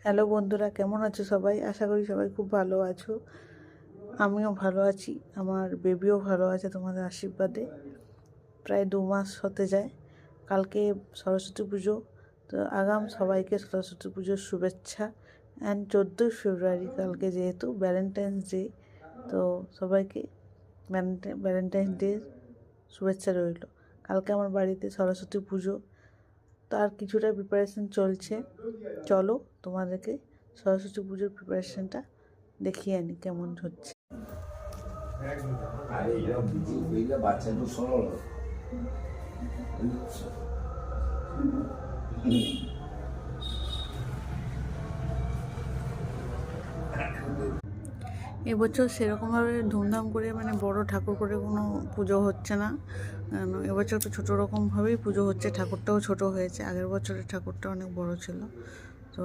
Hello বন্ধুরা, কেমন আছো সবাই? আশা করি সবাই খুব ভালো আছো। আমিও ভালো আছি, আমার বেবিও ভালো আছে তোমাদের আশীর্বাদে। প্রায় 2 মাস হতে যায়। কালকে সরস্বতী পুজো, তো আগাম সবাইকে সরস্বতী পুজোর শুভেচ্ছা। অ্যান্ড 14ই ফেব্রুয়ারি কালকে যেহেতু ভ্যালেন্টাইন্স ডে, তো সবাইকে ভ্যালেন্টাইন্স ডে শুভেচ্ছা রইল। কালকে আমার বাড়িতে সরস্বতী পুজো, তার কিছুটা প্রিপারেশন চলছে। চলো তোমাদেরকে সরস্বতী পুজোর প্রিপারেশনটা দেখিয়ে আনি কেমন হচ্ছে। এবছর সেরকমভাবে ধুমধাম করে বড় ঠাকুর করে কোনো পুজো হচ্ছে না, কারণ এবছর তো ছোটো রকমভাবেই পুজো হচ্ছে। ঠাকুরটাও ছোট হয়েছে, আগের বছরের ঠাকুরটা অনেক বড় ছিল। তো